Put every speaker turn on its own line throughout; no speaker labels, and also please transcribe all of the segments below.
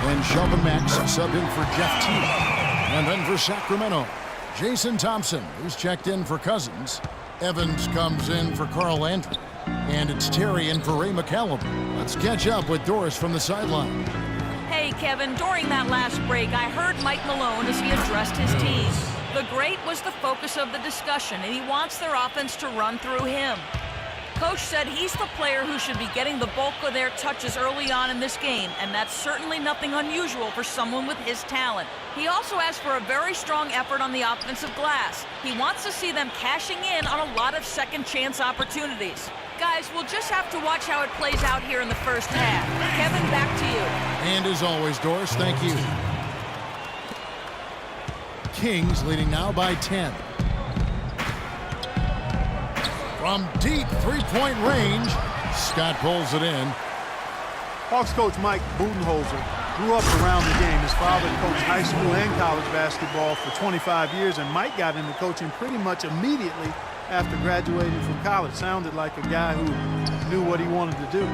And Shelvin Max subbed in for Jeff Teague. And then for Sacramento, Jason Thompson, who's checked in for Cousins. Evans comes in for Carl Landry. And it's Terry in for Ray McCallum. Let's catch up with Doris from the sideline.
Hey, Kevin, during that last break, I heard Mike Malone as he addressed his team. The great was the focus of the discussion, and he wants their offense to run through him. Coach said he's the player who should be getting the bulk of their touches early on in this game, and that's certainly nothing unusual for someone with his talent. He also asked for a very strong effort on the offensive glass. He wants to see them cashing in on a lot of second-chance opportunities. Guys, we'll just have to watch how it plays out here in the first half. Kevin, back to you.
And as always, Doris, thank you. Kings leading now by 10. From deep three-point range, Scott pulls it in.
Hawks coach Mike Budenholzer grew up around the game. His father coached high school and college basketball for 25 years, and Mike got into coaching pretty much immediately after graduating from college. Sounded like a guy who knew what he wanted to do.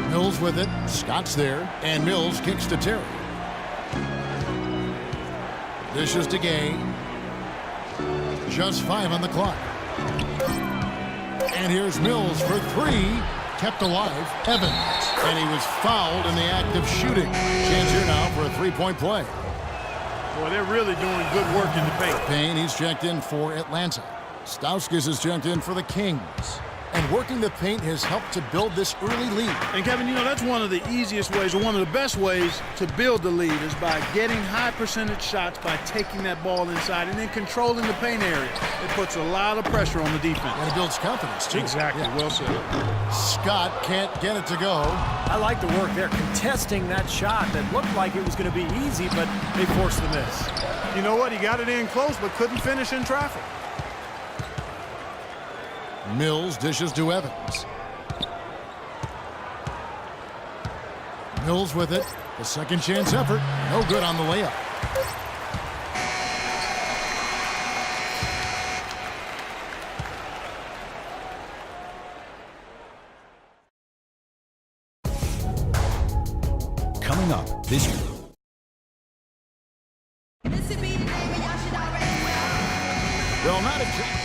Mills with it. Scott's there. And Mills kicks to Terry. Dishes to Gay. Just 5 on the clock. And here's Mills for 3. Kept alive. Evans. And he was fouled in the act of shooting. Chance here now for a three-point play.
Boy, they're really doing good work in the paint.
Payne, he's checked in for Atlanta. Stauskas is checked in for the Kings. And working the paint has helped to build this early lead.
And Kevin, you know, that's one of the easiest ways, or one of the best ways to build the lead, is by getting high percentage shots, by taking that ball inside and then controlling the paint area. It puts a lot of pressure on the defense.
And it builds confidence, too.
Exactly, yeah. Well said.
Scott can't get it to go.
I like the work there, contesting that shot that looked like it was going to be easy, but they forced the miss.
You know what? He got it in close, but couldn't finish in traffic.
Mills dishes to Evans. Mills with it. The second chance effort. No good on the layup.
Coming up this year.
Well, not exactly.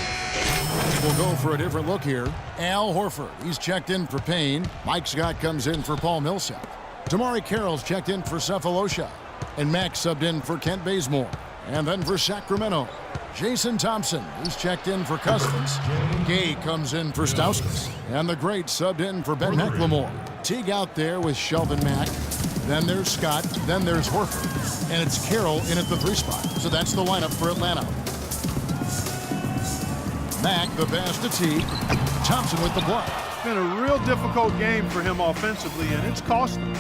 We'll go for a different look here. Al Horford, he's checked in for Payne. Mike Scott comes in for Paul Millsap. Damari Carroll's checked in for Cephalosha. And Max subbed in for Kent Bazemore. And then for Sacramento, Jason Thompson, who's checked in for Cousins. Gay comes in for Stauskas. And the great subbed in for Ben McLemore. Teague out there with Shelvin Mack. Then there's Scott. Then there's Horford. And it's Carroll in at the 3 spot. So that's the lineup for Atlanta. Mack, the pass to Teague. Thompson with the block.
It's been a real difficult game for him offensively, and it's cost him.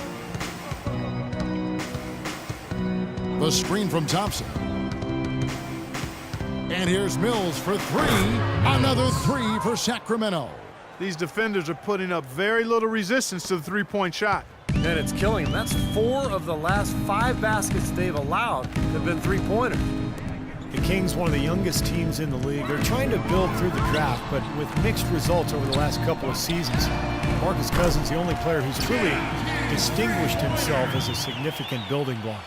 The screen from Thompson. And here's Mills for 3. Another 3 for Sacramento.
These defenders are putting up very little resistance to the three-point shot.
And it's killing them. That's 4 of the last 5 baskets they've allowed have been three-pointers. The Kings, one of the youngest teams in the league. They're trying to build through the draft, but with mixed results over the last couple of seasons. Marcus Cousins, the only player who's truly distinguished himself as a significant building block.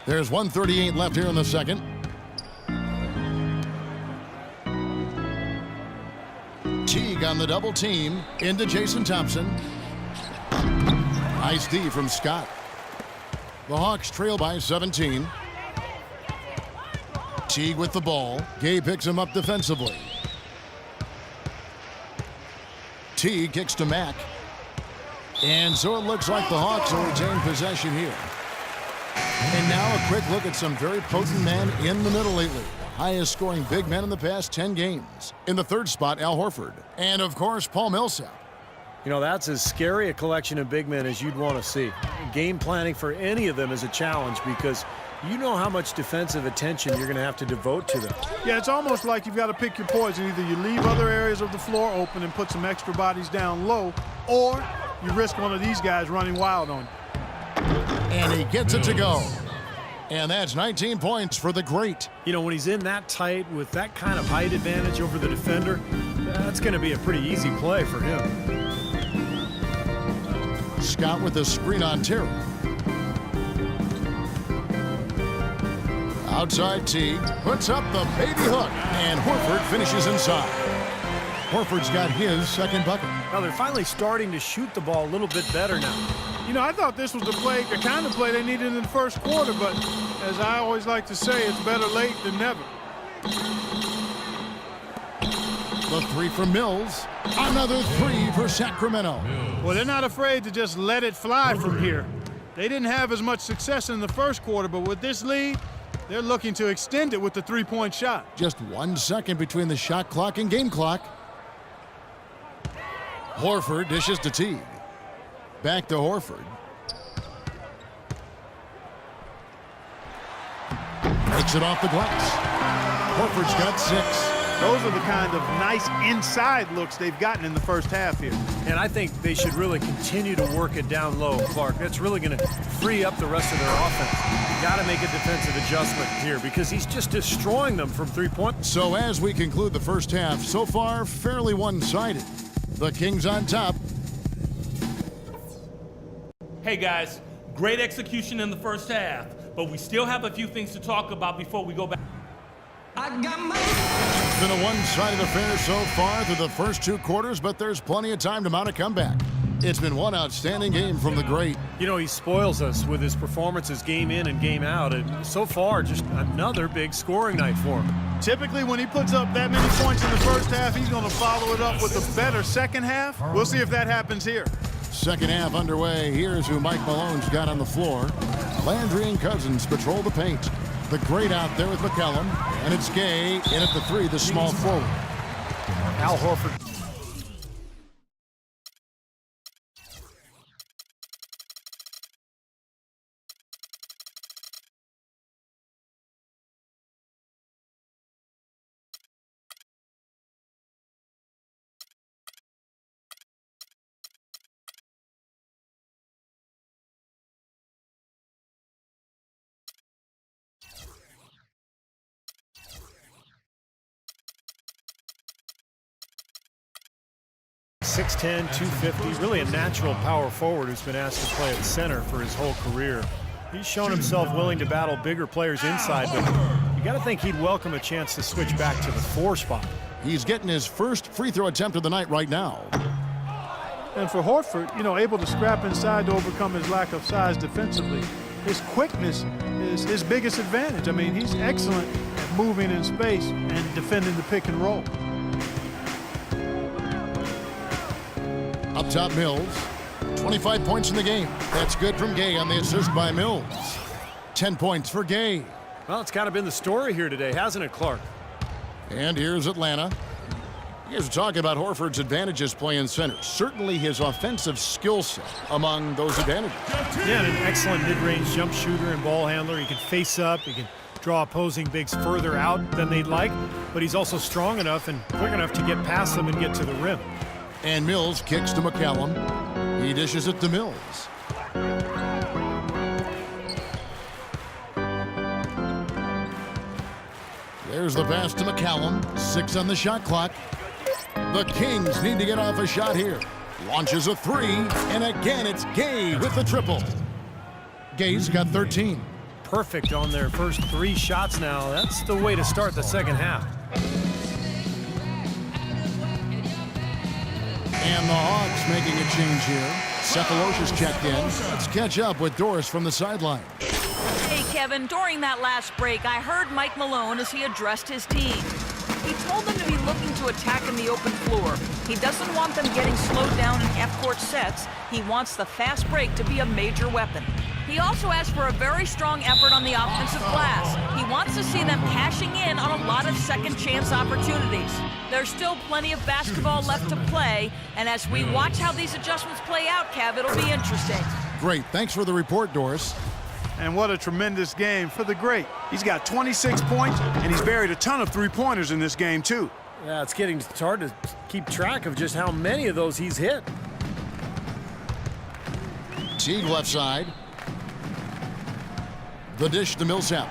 There's 1:38 left here in the second. Teague on the double team into Jason Thompson. Nice D from Scott. The Hawks trail by 17. Teague with the ball. Gay picks him up defensively. Teague kicks to Mack. And so it looks like the Hawks will retain possession here. And now a quick look at some very potent men in the middle lately. The highest scoring big men in the past 10 games. In the 3rd spot, Al Horford. And of course, Paul Millsap.
You know, that's as scary a collection of big men as you'd want to see. Game planning for any of them is a challenge because you know how much defensive attention you're going to have to devote to them.
Yeah, it's almost like you've got to pick your poison. Either you leave other areas of the floor open and put some extra bodies down low, or you risk one of these guys running wild on you.
And he gets it to go. And that's 19 points for the great.
You know, when he's in that tight with that kind of height advantage over the defender, that's going to be a pretty easy play for him.
Scott with the screen on Terry. Outside Teague puts up the baby hook, and Horford finishes inside. Horford's got his second bucket.
Now they're finally starting to shoot the ball a little bit better now.
You know, I thought this was the kind of play they needed in the first quarter, but as I always like to say, it's better late than never.
The three from Mills. Another three for Sacramento.
Well, they're not afraid to just let it fly from here. They didn't have as much success in the first quarter, but with this lead, they're looking to extend it with the three-point shot.
Just 1 second between the shot clock and game clock. Horford dishes to Teague. Back to Horford. Takes it off the glass. Horford's got 6.
Those are the kind of nice inside looks they've gotten in the first half here.
And I think they should really continue to work it down low, Clark. That's really going to free up the rest of their offense. You got to make a defensive adjustment here because he's just destroying them from three-point.
So as we conclude the first half, so far fairly one-sided. The Kings on top.
Hey guys, great execution in the first half, but we still have a few things to talk about before we go back.
It's been a one-sided affair so far through the first 2 quarters, but there's plenty of time to mount a comeback. It's been one outstanding game from the great.
You know, he spoils us with his performances game in and game out, and so far just another big scoring night for him.
Typically, when he puts up that many points in the first half, he's going to follow it up with a better second half. We'll see if that happens here.
Second half underway. Here's who Mike Malone's got on the floor. Landry and Cousins patrol the paint. The great out there with McCallum, and it's Gay in at the 3, the small forward.
Al Horford. .6'10", 250, really a natural power forward who's been asked to play at center for his whole career. He's shown himself willing to battle bigger players inside, but you got to think he'd welcome a chance to switch back to the 4 spot.
He's getting his first free throw attempt of the night right now.
And for Horford, you know, able to scrap inside to overcome his lack of size defensively. His quickness is his biggest advantage. I mean, he's excellent at moving in space and defending the pick and roll.
Up top, Mills. 25 points in the game. That's good from Gay on the assist by Mills. 10 points for Gay.
Well, it's kind of been the story here today, hasn't it, Clark?
And here's Atlanta. Here's talking about Horford's advantages playing center. Certainly his offensive skill set among those advantages.
Yeah, and an excellent mid-range jump shooter and ball handler. He can face up. He can draw opposing bigs further out than they'd like, but he's also strong enough and quick enough to get past them and get to the rim.
And Mills kicks to McCallum. He dishes it to Mills. There's the pass to McCallum. 6 on the shot clock. The Kings need to get off a shot here. Launches a 3, and again it's Gay with the triple. Gay's got 13.
Perfect on their first 3 shots now. That's the way to start the second half.
And the Hawks making a change here. Cephalosha's checked in. Let's catch up with Doris from the sideline.
Hey, Kevin, during that last break, I heard Mike Malone as he addressed his team. He told them to be looking to attack in the open floor. He doesn't want them getting slowed down in half-court sets. He wants the fast break to be a major weapon. He also asked for a very strong effort on the offensive glass. He wants to see them cashing in on a lot of second-chance opportunities. There's still plenty of basketball left to play, and as we watch how these adjustments play out, Kev, it'll be interesting.
Great. Thanks for the report, Doris.
And what a tremendous game for the great. He's got 26 points, and he's buried a ton of three-pointers in this game, too.
Yeah, it's hard to keep track of just how many of those he's hit.
Teague left side. The dish to Millsap.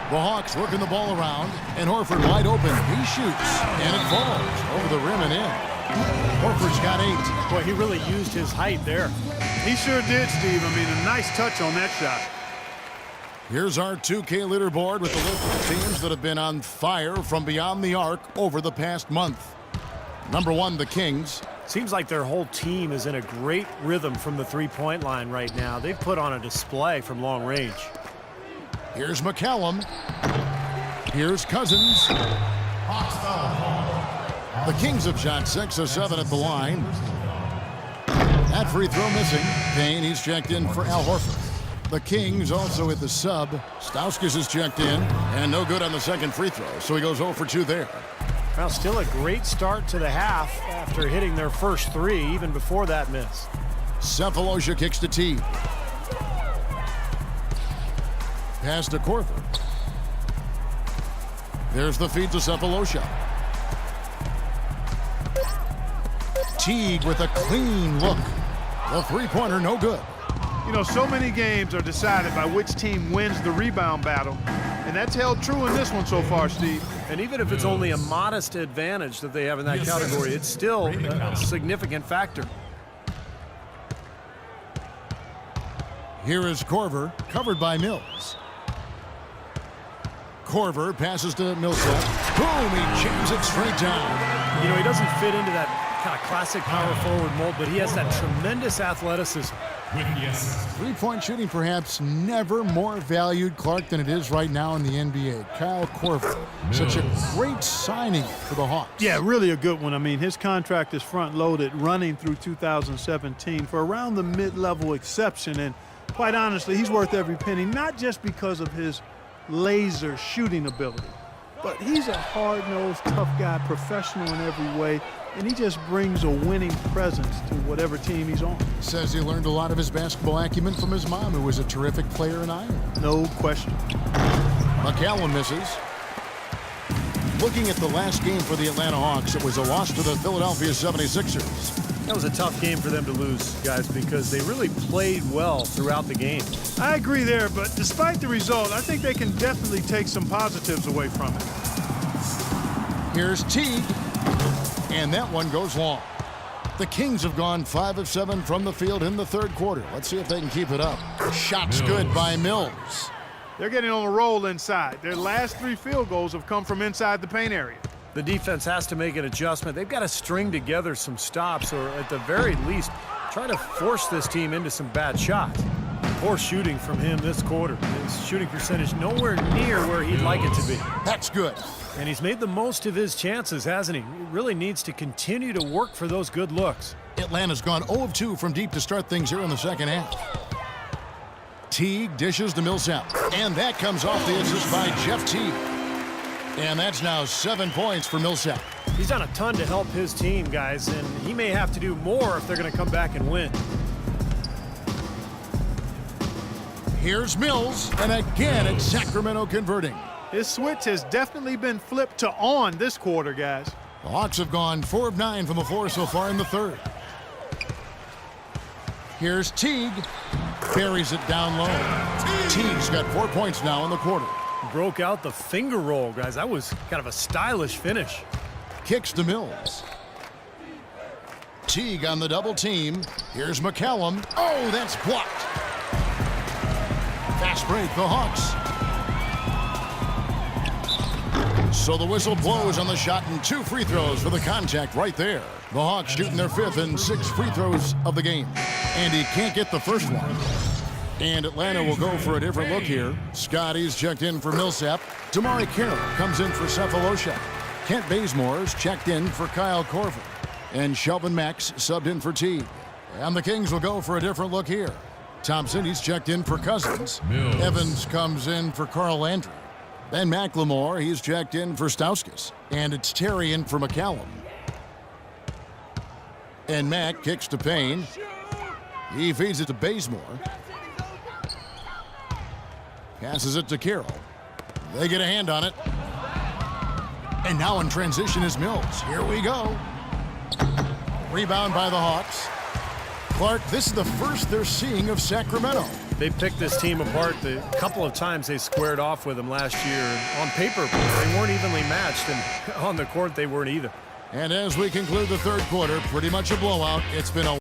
The Hawks working the ball around, and Horford wide open. He shoots, and it falls over the rim and in. Horford's got 8.
Boy, he really used his height there.
He sure did, Steve. I mean, a nice touch on that shot.
Here's our 2K leaderboard with the list of teams that have been on fire from beyond the arc over the past month. Number 1, the Kings.
Seems like their whole team is in a great rhythm from the three-point line right now. They've put on a display from long range.
Here's McCallum. Here's Cousins. The Kings have shot 6 of 7 at the line. That free throw missing. Payne, he's checked in for Al Horford. The Kings also hit the sub. Stauskas is checked in, and no good on the second free throw, so he goes 0 for 2 there.
Well, still a great start to the half after hitting their first 3, even before that miss.
Cephalosha kicks to T. Pass to Korver. There's the feed to Cephalosha. Teague with a clean look. The three-pointer no good.
You know, so many games are decided by which team wins the rebound battle, and that's held true in this one so far, Steve.
And even if it's only a modest advantage that they have in that category, it's still a significant factor.
Here is Korver, covered by Mills. Korver passes to Millsap. Boom, he jams it straight down.
You know, he doesn't fit into that kind of classic power forward mold, but he has that tremendous athleticism.
Three-point shooting perhaps never more valued, Clark, than it is right now in the NBA. Kyle Korver, such a great signing for the Hawks.
Yeah, really a good one. I mean, his contract is front-loaded running through 2017 for around the mid-level exception, and quite honestly, he's worth every penny, not just because of his laser shooting ability, but he's a hard-nosed, tough guy, professional in every way, and he just brings a winning presence to whatever team he's on.
Says he learned a lot of his basketball acumen from his mom, who was a terrific player in Iowa.
No question.
McCallum misses. Looking at the last game for the Atlanta Hawks, it was a loss to the Philadelphia 76ers.
That was a tough game for them to lose, guys, because they really played well throughout the game.
I agree there, but despite the result, I think they can definitely take some positives away from it.
Here's Teague, and that one goes long. The Kings have gone 5 of 7 from the field in the third quarter. Let's see if they can keep it up. Shot's good by Mills.
They're getting on a roll inside. Their last 3 field goals have come from inside the paint area.
The defense has to make an adjustment. They've got to string together some stops, or at the very least, try to force this team into some bad shots. Poor shooting from him this quarter. His shooting percentage nowhere near where he'd like it to be.
That's good.
And he's made the most of his chances, hasn't he? He really needs to continue to work for those good looks.
Atlanta's gone 0 of 2 from deep to start things here in the second half. Teague dishes to Millsap, and that comes off the assist by Jeff Teague. And that's now 7 points for Millsap.
He's done a ton to help his team, guys, and he may have to do more if they're going to come back and win.
Here's Mills, and again it's Sacramento converting.
His switch has definitely been flipped to on this quarter, guys.
The Hawks have gone 4 of 9 from the floor so far in the third. Here's Teague. Buries it down low. Teague's got 4 points now in the quarter.
Broke out the finger roll, guys. That was kind of a stylish finish.
Kicks to Mills. Teague on the double team. Here's McCallum. Oh, that's blocked. Fast break, the Hawks. So the whistle blows on the shot, and 2 free throws for the contact right there. The Hawks shooting their 5th and 6th free throws of the game. And he can't get the first one. And Atlanta will go for a different look here. Scotty's checked in for Millsap. MyCareer comes in for Cephalosha. Kent Bazemore's checked in for Kyle Korver. And Shelvin Max subbed in for Teague. And the Kings will go for a different look here. Thompson, he's checked in for Cousins. Evans comes in for Carl Landry. Ben McLemore, he's checked in for Stauskas. And it's Terry in for McCallum. And Mack kicks to Payne. He feeds it to Bazemore. Passes it to Carroll. They get a hand on it. And now in transition is Mills. Here we go. Rebound by the Hawks. Clark, this is the first they're seeing of Sacramento.
They picked this team apart the couple of times they squared off with them last year. On paper, they weren't evenly matched, and on the court, they weren't either.
And as we conclude the third quarter, pretty much a blowout. It's been a